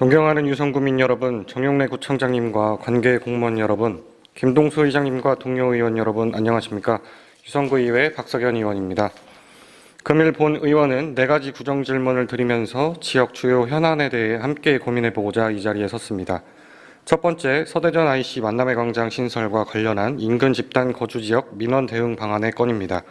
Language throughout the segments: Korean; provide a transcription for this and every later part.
존경하는 유성구민 여러분, 정용래 구청장님과 관계 공무원 여러분, 김동수 의장님과 동료 의원 여러분 안녕하십니까? 유성구의회 박석연 의원입니다. 금일 본 의원은 4가지 구정 질문을 드리면서 지역 주요 현안에 대해 함께 고민해보고자 이 자리에 섰습니다. 첫 번째, 서대전 IC 만남의 광장 신설과 관련한 인근 집단 거주지역 민원 대응 방안의 건입니다.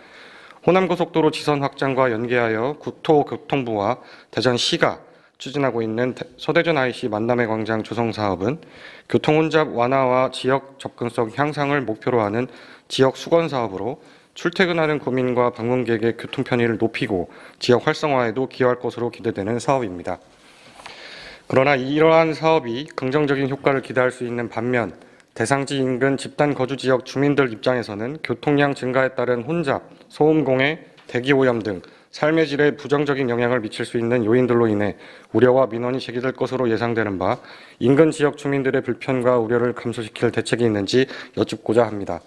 호남고속도로 지선 확장과 연계하여 국토교통부와 대전시가 추진하고 있는 서대전 IC 만남의 광장 조성 사업은 교통 혼잡 완화와 지역 접근성 향상을 목표로 하는 지역 수건 사업으로 출퇴근하는 구민과 방문객의 교통 편의를 높이고 지역 활성화에도 기여할 것으로 기대되는 사업입니다. 그러나 이러한 사업이 긍정적인 효과를 기대할 수 있는 반면 대상지 인근 집단 거주 지역 주민들 입장에서는 교통량 증가에 따른 혼잡, 소음 공해, 대기 오염 등 삶의 질에 부정적인 영향을 미칠 수 있는 요인들로 인해 우려와 민원이 제기될 것으로 예상되는 바 인근 지역 주민들의 불편과 우려를 감소시킬 대책이 있는지 여쭙고자 합니다.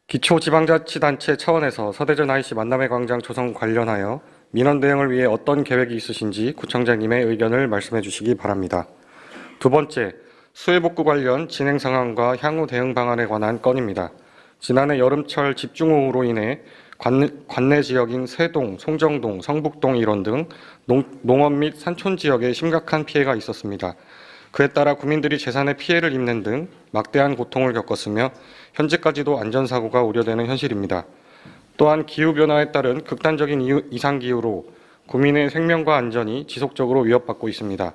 기초지방자치단체 차원에서 서대전 IC 만남의 광장 조성 관련하여 민원 대응을 위해 어떤 계획이 있으신지 구청장님의 의견을 말씀해 주시기 바랍니다. 두 번째, 수해복구 관련 진행 상황과 향후 대응 방안에 관한 건입니다. 지난해 여름철 집중호우로 인해 관내 지역인 세동, 송정동, 성북동 일원 등 농업 및 산촌 지역에 심각한 피해가 있었습니다. 그에 따라 구민들이 재산에 피해를 입는 등 막대한 고통을 겪었으며 현재까지도 안전사고가 우려되는 현실입니다. 또한 기후변화에 따른 극단적인 이상기후로 구민의 생명과 안전이 지속적으로 위협받고 있습니다.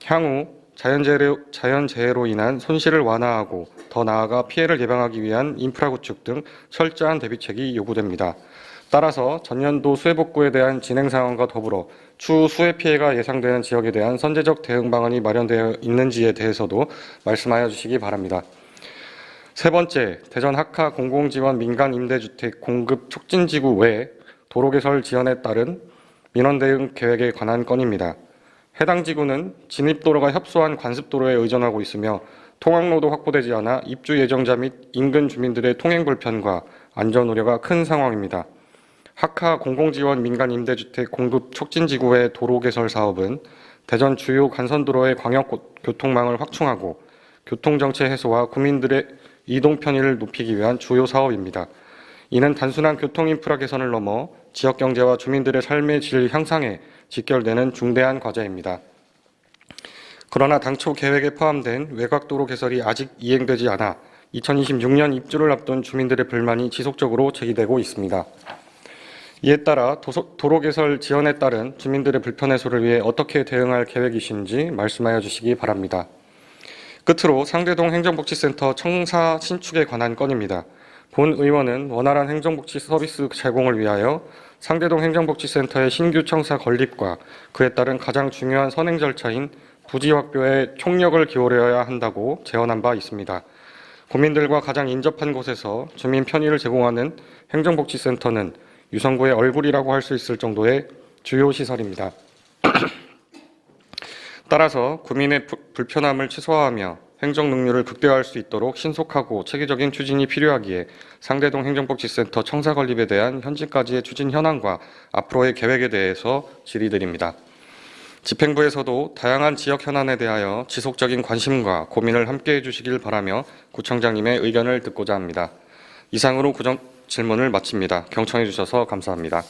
향후 자연재해로 인한 손실을 완화하고 더 나아가 피해를 예방하기 위한 인프라 구축 등 철저한 대비책이 요구됩니다. 따라서 전년도 수해복구에 대한 진행 상황과 더불어 추후 수해 피해가 예상되는 지역에 대한 선제적 대응 방안이 마련되어 있는지에 대해서도 말씀하여 주시기 바랍니다. 세 번째, 대전 하카 공공지원 민간 임대주택 공급 촉진지구 외 도로 개설 지연에 따른 민원 대응 계획에 관한 건입니다. 해당 지구는 진입도로가 협소한 관습도로에 의존하고 있으며 통학로도 확보되지 않아 입주 예정자 및 인근 주민들의 통행 불편과 안전 우려가 큰 상황입니다. 하카 공공지원 민간 임대주택 공급 촉진지구의 도로 개설 사업은 대전 주요 간선도로의 광역 교통망을 확충하고 교통정체 해소와 구민들의 이동 편의를 높이기 위한 주요 사업입니다. 이는 단순한 교통 인프라 개선을 넘어 지역 경제와 주민들의 삶의 질 향상에 직결되는 중대한 과제입니다. 그러나 당초 계획에 포함된 외곽도로 개설이 아직 이행되지 않아 2026년 입주를 앞둔 주민들의 불만이 지속적으로 제기되고 있습니다. 이에 따라 도로 개설 지연에 따른 주민들의 불편 해소를 위해 어떻게 대응할 계획이신지 말씀하여 주시기 바랍니다. 끝으로 상대동 행정복지센터 청사 신축에 관한 건입니다. 본 의원은 원활한 행정복지 서비스 제공을 위하여 상대동 행정복지센터의 신규 청사 건립과 그에 따른 가장 중요한 선행 절차인 부지 확보에 총력을 기울여야 한다고 제언한 바 있습니다. 구민들과 가장 인접한 곳에서 주민 편의를 제공하는 행정복지센터는 유성구의 얼굴이라고 할 수 있을 정도의 주요 시설입니다. 따라서 구민의 불편함을 최소화하며 행정 능률을 극대화할 수 있도록 신속하고 체계적인 추진이 필요하기에 상대동 행정복지센터 청사 건립에 대한 현재까지의 추진 현황과 앞으로의 계획에 대해서 질의드립니다. 집행부에서도 다양한 지역 현안에 대하여 지속적인 관심과 고민을 함께해 주시길 바라며 구청장님의 의견을 듣고자 합니다. 이상으로 질문을 마칩니다. 경청해 주셔서 감사합니다.